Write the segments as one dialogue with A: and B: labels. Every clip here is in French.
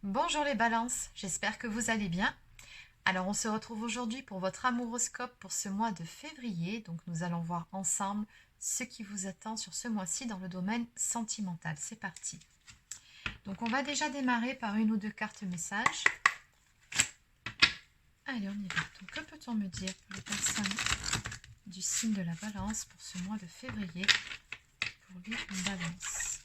A: Bonjour les balances, j'espère que vous allez bien. Alors on se retrouve aujourd'hui pour votre amouroscope pour ce mois de février. Donc nous allons voir ensemble ce qui vous attend sur ce mois-ci dans le domaine sentimental. C'est parti. Donc on va déjà démarrer par une ou deux cartes messages. Allez, on y va. Donc que peut-on me dire pour les personnes du signe de la balance pour ce mois de février pour les balances?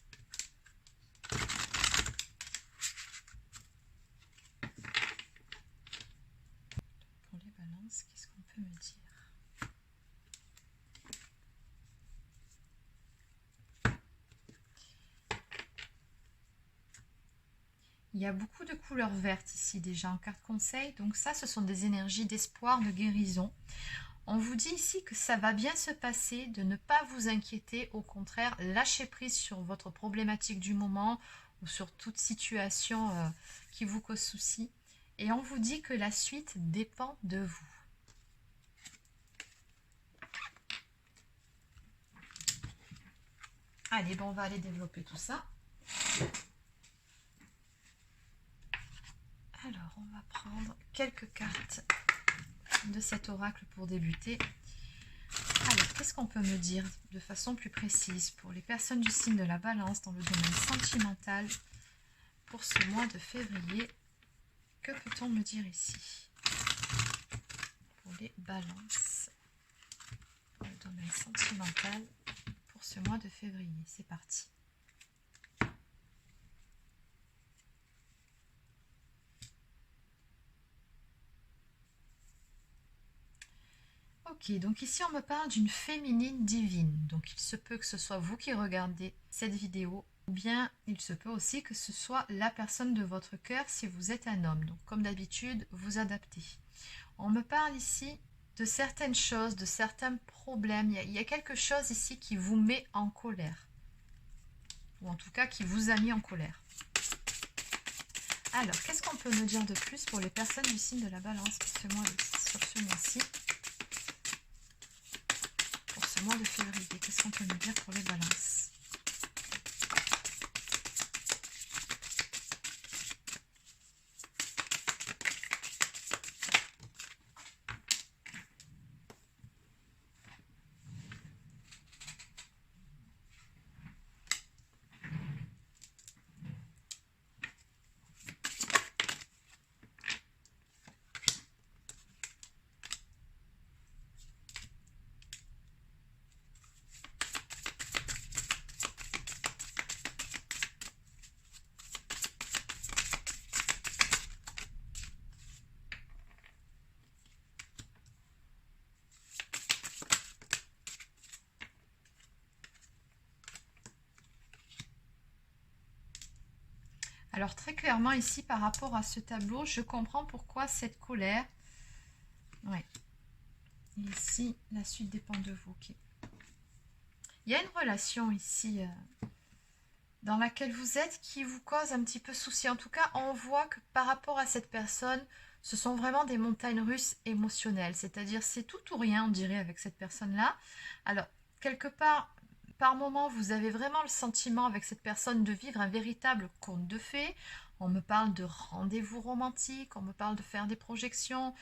A: Pour les balances, qu'est-ce qu'on peut me dire? Il y a beaucoup de couleurs vertes ici déjà en carte conseil. Donc ça, ce sont des énergies d'espoir, de guérison. On vous dit ici que ça va bien se passer, de ne pas vous inquiéter. Au contraire, lâchez prise sur votre problématique du moment ou sur toute situation qui vous cause souci. Et on vous dit que la suite dépend de vous. Allez, bon, on va aller développer tout ça. Alors, on va prendre quelques cartes de cet oracle pour débuter. Alors, qu'est-ce qu'on peut me dire de façon plus précise pour les personnes du signe de la balance dans le domaine sentimental pour ce mois de février? Que peut-on me dire ici pour les balances dans le domaine sentimental pour ce mois de février? C'est parti. Ok, donc ici on me parle d'une féminine divine. Donc il se peut que ce soit vous qui regardez cette vidéo, ou bien il se peut aussi que ce soit la personne de votre cœur si vous êtes un homme. Donc comme d'habitude, vous adaptez. On me parle ici de certaines choses, de certains problèmes. Il y a quelque chose ici qui vous met en colère. Ou en tout cas qui vous a mis en colère. Alors, qu'est-ce qu'on peut me dire de plus pour les personnes du signe de la balance sur ce mois-ci? Mois de février, qu'est-ce qu'on peut nous dire pour les balances? Alors très clairement ici par rapport à ce tableau, je comprends pourquoi cette colère. Ouais. Ici, la suite dépend de vous. Okay. Il y a une relation ici dans laquelle vous êtes qui vous cause un petit peu souci. En tout cas, on voit que par rapport à cette personne, ce sont vraiment des montagnes russes émotionnelles. C'est-à-dire c'est tout ou rien, on dirait, avec cette personne-là. Alors, quelque part, par moment, vous avez vraiment le sentiment avec cette personne de vivre un véritable conte de fées. On me parle de rendez-vous romantiques, on me parle de faire des projections,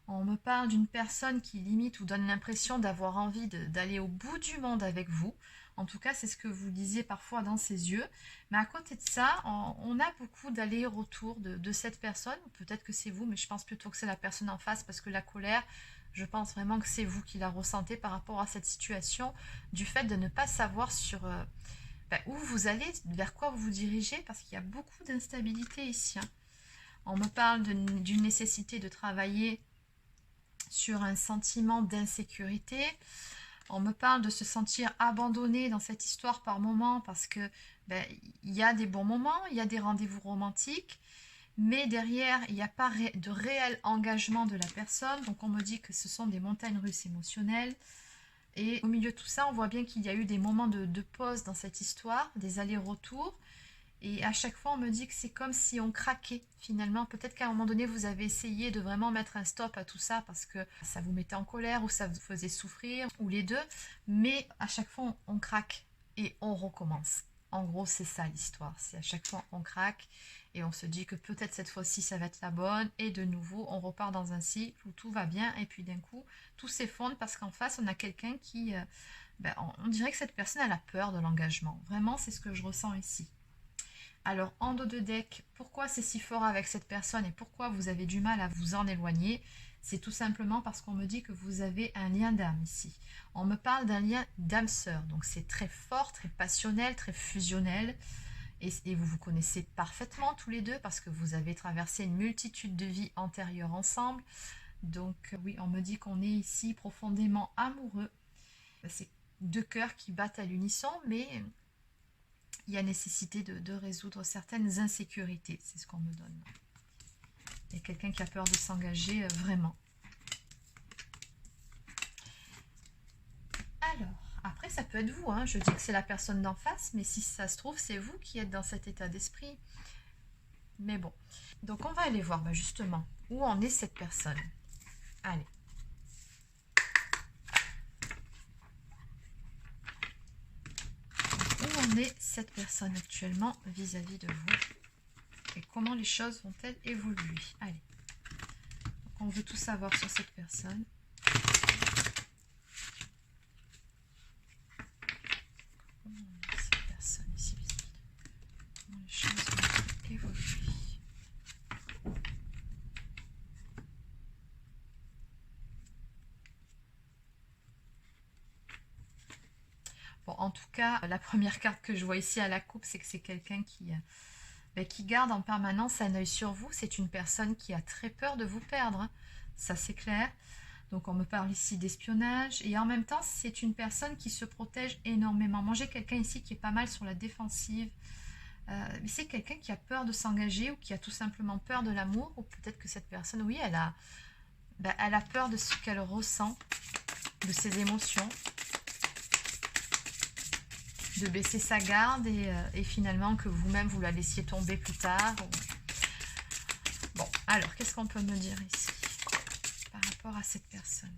A: on me parle d'une personne qui limite ou donne l'impression d'avoir envie d'aller au bout du monde avec vous. En tout cas, c'est ce que vous disiez parfois dans ses yeux. Mais à côté de ça, on a beaucoup d'allers-retours de cette personne. Peut-être que c'est vous, mais je pense plutôt que c'est la personne en face parce que la colère, je pense vraiment que c'est vous qui la ressentez par rapport à cette situation, du fait de ne pas savoir sur où vous allez, vers quoi vous vous dirigez, parce qu'il y a beaucoup d'instabilité ici. Hein. On me parle d'une nécessité de travailler sur un sentiment d'insécurité. On me parle de se sentir abandonné dans cette histoire par moment parce que il y a des bons moments, il y a des rendez-vous romantiques, mais derrière, il n'y a pas de réel engagement de la personne. Donc on me dit que ce sont des montagnes russes émotionnelles. Et au milieu de tout ça, on voit bien qu'il y a eu des moments de pause dans cette histoire, des allers-retours. Et à chaque fois, on me dit que c'est comme si on craquait finalement. Peut-être qu'à un moment donné, vous avez essayé de vraiment mettre un stop à tout ça parce que ça vous mettait en colère ou ça vous faisait souffrir, ou les deux. Mais à chaque fois, on craque et on recommence. En gros, c'est ça l'histoire. C'est à chaque fois, on craque et on se dit que peut-être cette fois-ci ça va être la bonne, et de nouveau on repart dans un cycle où tout va bien, et puis d'un coup tout s'effondre parce qu'en face on a quelqu'un qui, on dirait que cette personne elle a peur de l'engagement. Vraiment, c'est ce que je ressens ici. Alors, en dos de deck, pourquoi c'est si fort avec cette personne et pourquoi vous avez du mal à vous en éloigner? C'est tout simplement parce qu'on me dit que vous avez un lien d'âme ici. On me parle d'un lien d'âme-sœur, donc c'est très fort, très passionnel, très fusionnel. Et vous vous connaissez parfaitement tous les deux parce que vous avez traversé une multitude de vies antérieures ensemble. Donc oui, on me dit qu'on est ici profondément amoureux. C'est deux cœurs qui battent à l'unisson, mais il y a nécessité de résoudre certaines insécurités. C'est ce qu'on me donne. Il y a quelqu'un qui a peur de s'engager vraiment. Alors, après ça peut être vous, hein. Je dis que c'est la personne d'en face, mais si ça se trouve, c'est vous qui êtes dans cet état d'esprit. Mais bon, donc on va aller voir justement où en est cette personne. Allez. Où en est cette personne actuellement vis-à-vis de vous? Et comment les choses vont-elles évoluer? Allez. Donc on veut tout savoir sur cette personne. Comment est cette personne ici vis-à-vis de vous? Comment les choses vont évoluer? Bon, en tout cas, la première carte que je vois ici à la coupe, c'est que c'est quelqu'un qui garde en permanence un œil sur vous. C'est une personne qui a très peur de vous perdre, hein. Ça c'est clair. Donc on me parle ici d'espionnage et en même temps c'est une personne qui se protège énormément. Moi j'ai quelqu'un ici qui est pas mal sur la défensive. Mais c'est quelqu'un qui a peur de s'engager ou qui a tout simplement peur de l'amour, ou peut-être que cette personne, oui, elle a peur de ce qu'elle ressent, de ses émotions, de baisser sa garde et finalement que vous-même vous la laissiez tomber plus tard. Bon, alors qu'est-ce qu'on peut me dire ici par rapport à cette personne?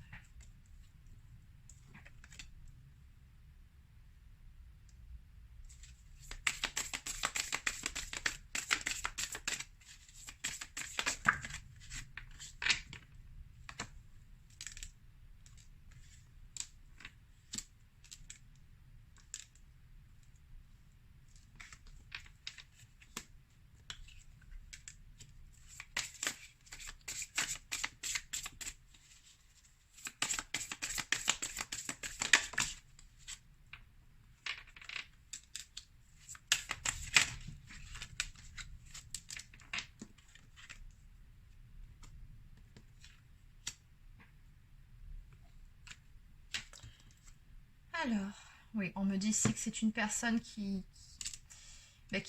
A: Alors, oui, on me dit ici que c'est une personne qui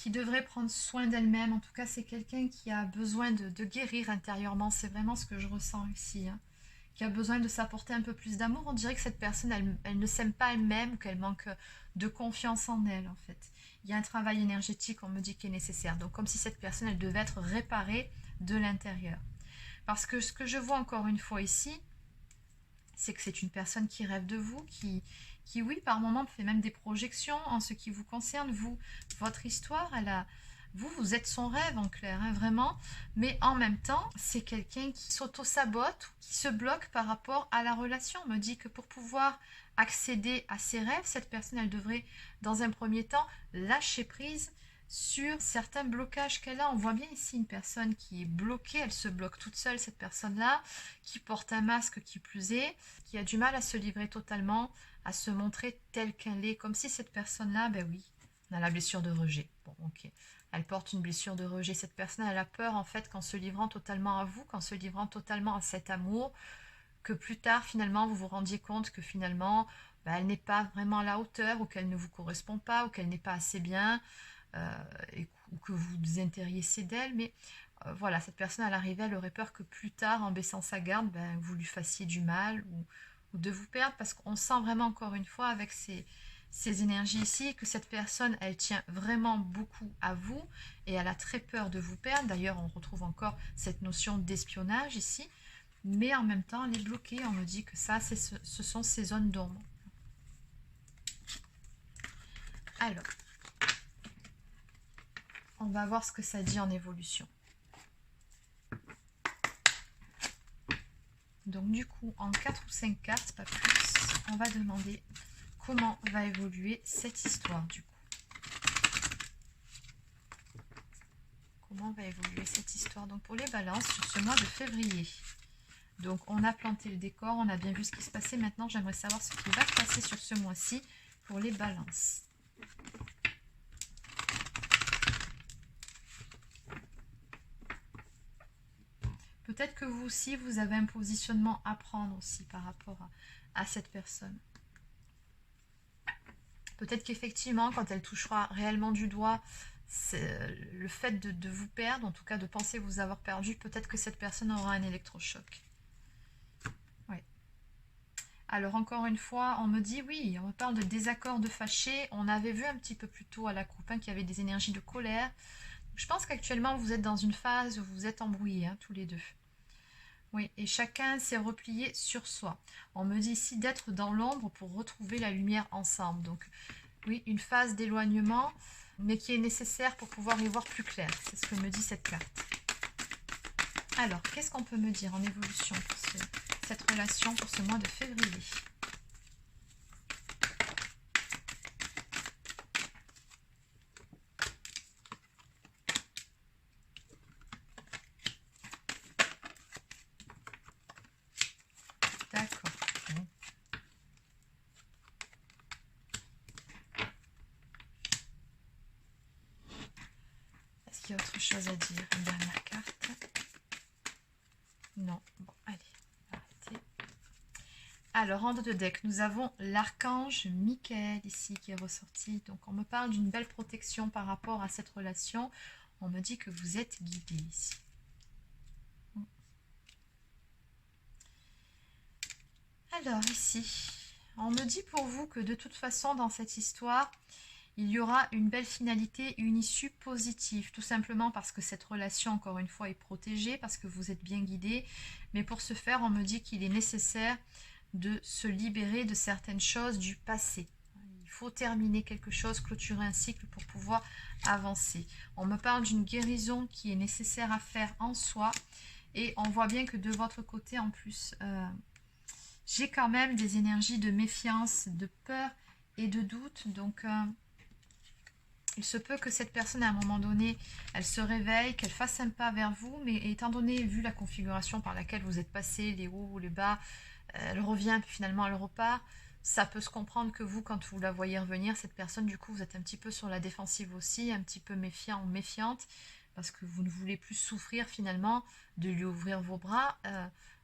A: devrait prendre soin d'elle-même. En tout cas, c'est quelqu'un qui a besoin de guérir intérieurement. C'est vraiment ce que je ressens ici, hein. Qui a besoin de s'apporter un peu plus d'amour. On dirait que cette personne, elle ne s'aime pas elle-même, ou qu'elle manque de confiance en elle, en fait. Il y a un travail énergétique, on me dit, qui est nécessaire. Donc, comme si cette personne, elle devait être réparée de l'intérieur. Parce que ce que je vois encore une fois ici, c'est que c'est une personne qui rêve de vous, qui oui, par moments, fait même des projections en ce qui vous concerne. Vous, votre histoire, vous êtes son rêve en clair, hein, vraiment. Mais en même temps, c'est quelqu'un qui s'auto-sabote, qui se bloque par rapport à la relation. On me dit que pour pouvoir accéder à ses rêves, cette personne, elle devrait, dans un premier temps, lâcher prise sur certains blocages qu'elle a. On voit bien ici une personne qui est bloquée, elle se bloque toute seule, cette personne-là, qui porte un masque qui plus est, qui a du mal à se livrer totalement, à se montrer telle qu'elle est, comme si cette personne-là, ben oui, on a la blessure de rejet. Bon, ok. Elle porte une blessure de rejet. Cette personne, elle a peur, en fait, qu'en se livrant totalement à vous, qu'en se livrant totalement à cet amour, que plus tard, finalement, vous vous rendiez compte que finalement, ben, elle n'est pas vraiment à la hauteur, ou qu'elle ne vous correspond pas, ou qu'elle n'est pas assez bien, ou que vous vous intéressez d'elle. Mais voilà, cette personne, à l'arrivée, elle aurait peur que plus tard, en baissant sa garde, ben, vous lui fassiez du mal, ou de vous perdre, parce qu'on sent vraiment encore une fois avec ces énergies ici que cette personne, elle tient vraiment beaucoup à vous et elle a très peur de vous perdre. D'ailleurs, on retrouve encore cette notion d'espionnage ici, mais en même temps, elle est bloquée. On me dit que ça, ce sont ces zones d'ombre. Alors, On va voir ce que ça dit en évolution. Donc du coup, en 4 ou 5 cartes, pas plus, on va demander comment va évoluer cette histoire du coup. Comment va évoluer cette histoire donc pour les balances sur ce mois de février. Donc on a planté le décor, on a bien vu ce qui se passait. Maintenant, j'aimerais savoir ce qui va se passer sur ce mois-ci pour les balances. Peut-être que vous aussi, vous avez un positionnement à prendre aussi par rapport à cette personne. Peut-être qu'effectivement, quand elle touchera réellement du doigt le fait de vous perdre, en tout cas de penser vous avoir perdu, peut-être que cette personne aura un électrochoc. Oui. Alors encore une fois, on me dit, oui, on me parle de désaccord, de fâché. On avait vu un petit peu plus tôt à la coupe qu'il y avait des énergies de colère. Je pense qu'actuellement, vous êtes dans une phase où vous êtes embrouillés, tous les deux. Oui, et chacun s'est replié sur soi. On me dit ici d'être dans l'ombre pour retrouver la lumière ensemble. Donc, oui, une phase d'éloignement, mais qui est nécessaire pour pouvoir y voir plus clair. C'est ce que me dit cette carte. Alors, qu'est-ce qu'on peut me dire en évolution pour cette relation pour ce mois de février ? D'accord. Bon. Est-ce qu'il y a autre chose à dire? Une dernière carte? Non. Bon, allez. Arrêtez. Alors, en dos de deck, nous avons l'archange Michael ici qui est ressorti. Donc, on me parle d'une belle protection par rapport à cette relation. On me dit que vous êtes guidé ici. Alors, ici, on me dit pour vous que de toute façon, dans cette histoire, il y aura une belle finalité, une issue positive, tout simplement parce que cette relation, encore une fois, est protégée, parce que vous êtes bien guidé. Mais pour ce faire, on me dit qu'il est nécessaire de se libérer de certaines choses du passé. Il faut terminer quelque chose, clôturer un cycle pour pouvoir avancer. On me parle d'une guérison qui est nécessaire à faire en soi. Et on voit bien que de votre côté, en plus, j'ai quand même des énergies de méfiance, de peur et de doute. Donc, il se peut que cette personne, à un moment donné, elle se réveille, qu'elle fasse un pas vers vous. Mais étant donné, vu la configuration par laquelle vous êtes passé, les hauts ou les bas, elle revient, puis finalement elle repart. Ça peut se comprendre que vous, quand vous la voyez revenir, cette personne, du coup, vous êtes un petit peu sur la défensive aussi, un petit peu méfiant ou méfiante, parce que vous ne voulez plus souffrir finalement de lui ouvrir vos bras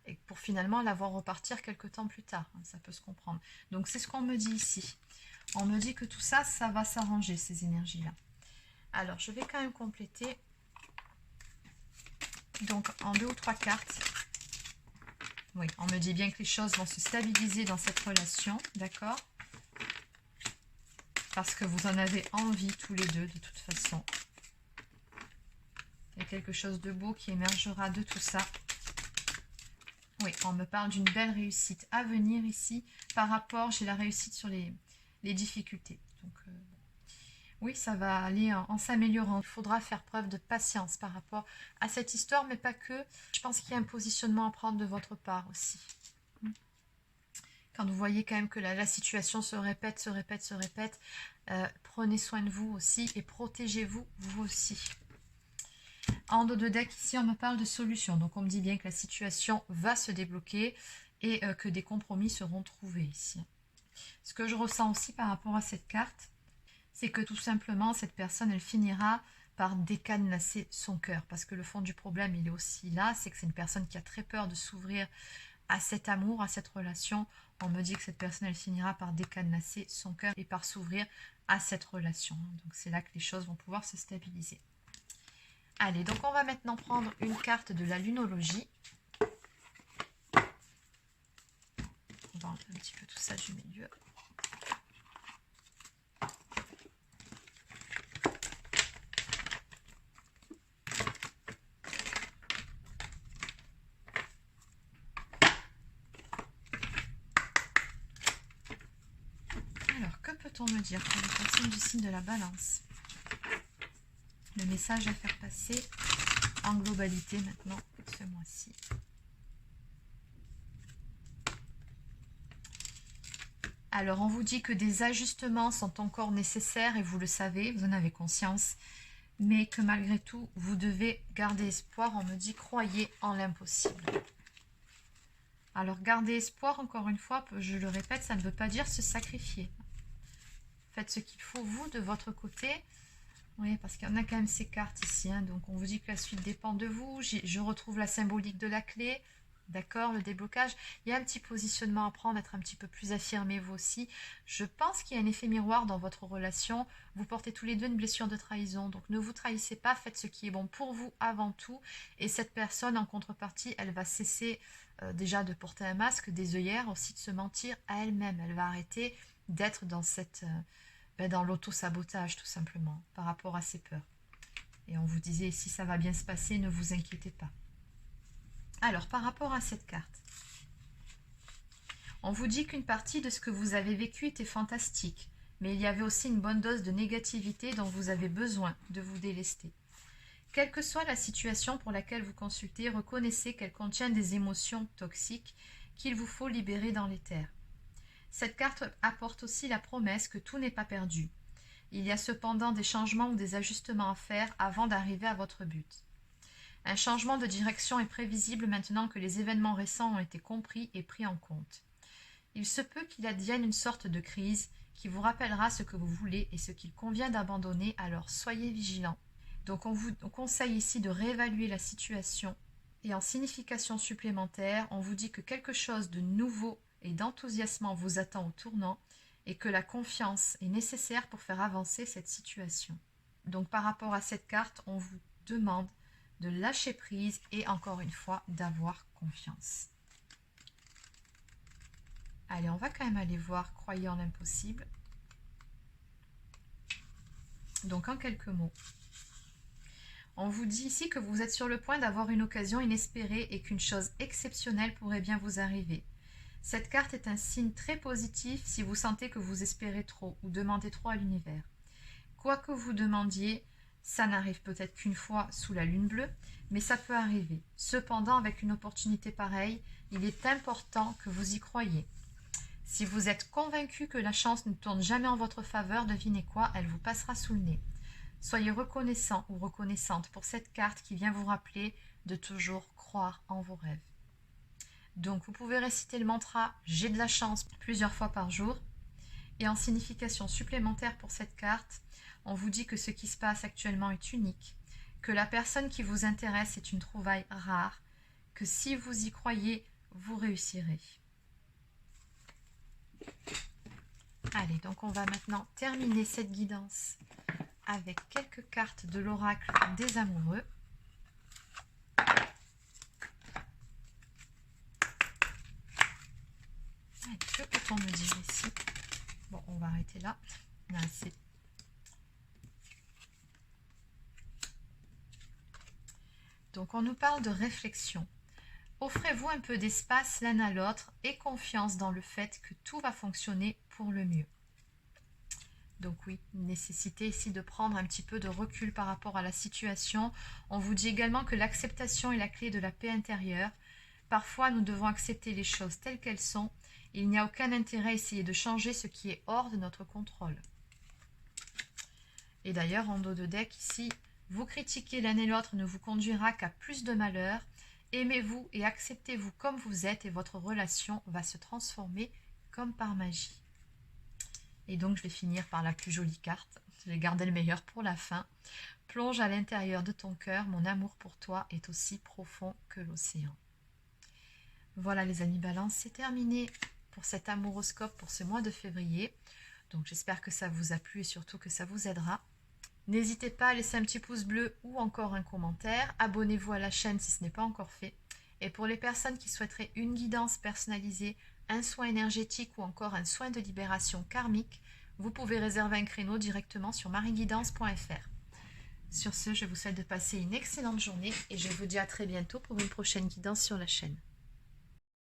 A: et pour finalement la voir repartir quelques temps plus tard. Ça peut se comprendre. Donc c'est ce qu'on me dit ici. On me dit que tout ça, ça va s'arranger, ces énergies-là. Alors, je vais quand même compléter. Donc, en 2 ou 3 cartes. Oui, on me dit bien que les choses vont se stabiliser dans cette relation, d'accord? Parce que vous en avez envie tous les deux, de toute façon. Il y a quelque chose de beau qui émergera de tout ça. Oui, on me parle d'une belle réussite à venir ici. Par rapport, j'ai la réussite sur les difficultés. Donc, oui, ça va aller en s'améliorant. Il faudra faire preuve de patience par rapport à cette histoire, mais pas que. Je pense qu'il y a un positionnement à prendre de votre part aussi. Quand vous voyez quand même que la situation se répète, prenez soin de vous aussi et protégez-vous, vous aussi. En dos de deck, ici, on me parle de solution. Donc, on me dit bien que la situation va se débloquer et que des compromis seront trouvés ici. Ce que je ressens aussi par rapport à cette carte, c'est que tout simplement, cette personne, elle finira par décadenasser son cœur. Parce que le fond du problème, il est aussi là. C'est que c'est une personne qui a très peur de s'ouvrir à cet amour, à cette relation. On me dit que cette personne, elle finira par décadenasser son cœur et par s'ouvrir à cette relation. Donc, c'est là que les choses vont pouvoir se stabiliser. Allez, donc on va maintenant prendre une carte de la lunologie. On va enlever un petit peu tout ça du milieu. Alors, que peut-on me dire pour les personnes du signe de la balance? le message à faire passer en globalité maintenant ce mois-ci. Alors, on vous dit que des ajustements sont encore nécessaires et vous le savez, vous en avez conscience, mais que malgré tout, vous devez garder espoir. On me dit, croyez en l'impossible. Alors, garder espoir, encore une fois, je le répète, ça ne veut pas dire se sacrifier. Faites ce qu'il faut, vous, de votre côté. Oui, parce qu'il y en a quand même ces cartes ici. Hein, donc, on vous dit que la suite dépend de vous. Je retrouve la symbolique de la clé. D'accord, le déblocage. Il y a un petit positionnement à prendre, être un petit peu plus affirmé, vous aussi. Je pense qu'il y a un effet miroir dans votre relation. Vous portez tous les deux une blessure de trahison. Donc, ne vous trahissez pas. Faites ce qui est bon pour vous avant tout. Et cette personne, en contrepartie, elle va cesser déjà de porter un masque, des œillères, aussi de se mentir à elle-même. Elle va arrêter d'être dans cette... dans l'auto-sabotage tout simplement par rapport à ses peurs. Et on vous disait, si ça va bien se passer, ne vous inquiétez pas. Alors, par rapport à cette carte, on vous dit qu'une partie de ce que vous avez vécu était fantastique, mais il y avait aussi une bonne dose de négativité dont vous avez besoin de vous délester. Quelle que soit la situation pour laquelle vous consultez, reconnaissez qu'elle contient des émotions toxiques qu'il vous faut libérer dans l'éther. Cette carte apporte aussi la promesse que tout n'est pas perdu. Il y a cependant des changements ou des ajustements à faire avant d'arriver à votre but. Un changement de direction est prévisible maintenant que les événements récents ont été compris et pris en compte. Il se peut qu'il advienne une sorte de crise qui vous rappellera ce que vous voulez et ce qu'il convient d'abandonner, alors soyez vigilants. Donc on vous conseille ici de réévaluer la situation et en signification supplémentaire, on vous dit que quelque chose de nouveau et d'enthousiasmant vous attend au tournant et que la confiance est nécessaire pour faire avancer cette situation. Donc par rapport à cette carte, on vous demande de lâcher prise et encore une fois d'avoir confiance. Allez, on va quand même aller voir, croyez en l'impossible. Donc en quelques mots, on vous dit ici que vous êtes sur le point d'avoir une occasion inespérée et qu'une chose exceptionnelle pourrait bien vous arriver. Cette carte est un signe très positif si vous sentez que vous espérez trop ou demandez trop à l'univers. Quoi que vous demandiez, ça n'arrive peut-être qu'une fois sous la lune bleue, mais ça peut arriver. Cependant, avec une opportunité pareille, il est important que vous y croyiez. Si vous êtes convaincu que la chance ne tourne jamais en votre faveur, devinez quoi, elle vous passera sous le nez. Soyez reconnaissant ou reconnaissante pour cette carte qui vient vous rappeler de toujours croire en vos rêves. Donc, vous pouvez réciter le mantra « J'ai de la chance » plusieurs fois par jour. Et en signification supplémentaire pour cette carte, on vous dit que ce qui se passe actuellement est unique, que la personne qui vous intéresse est une trouvaille rare, que si vous y croyez, vous réussirez. Allez, donc on va maintenant terminer cette guidance avec quelques cartes de l'oracle des amoureux. Allez, que peut-on me dire ici? Bon, on va arrêter là. On a assez. Donc, on nous parle de réflexion. Offrez-vous un peu d'espace l'un à l'autre et confiance dans le fait que tout va fonctionner pour le mieux. Donc oui, nécessité ici de prendre un petit peu de recul par rapport à la situation. On vous dit également que l'acceptation est la clé de la paix intérieure. Parfois, nous devons accepter les choses telles qu'elles sont. Il n'y a aucun intérêt à essayer de changer ce qui est hors de notre contrôle. Et d'ailleurs, en dos de deck ici, vous critiquer l'un et l'autre ne vous conduira qu'à plus de malheur. Aimez-vous et acceptez-vous comme vous êtes et votre relation va se transformer comme par magie. Et donc, je vais finir par la plus jolie carte. Je vais garder le meilleur pour la fin. Plonge à l'intérieur de ton cœur. Mon amour pour toi est aussi profond que l'océan. Voilà les amis Balance, c'est terminé pour cet amouroscope pour ce mois de février. Donc, j'espère que ça vous a plu et surtout que ça vous aidera. N'hésitez pas à laisser un petit pouce bleu ou encore un commentaire. Abonnez-vous à la chaîne si ce n'est pas encore fait. Et pour les personnes qui souhaiteraient une guidance personnalisée, un soin énergétique ou encore un soin de libération karmique, vous pouvez réserver un créneau directement sur marieguidance.fr. Sur ce, je vous souhaite de passer une excellente journée et je vous dis à très bientôt pour une prochaine guidance sur la chaîne.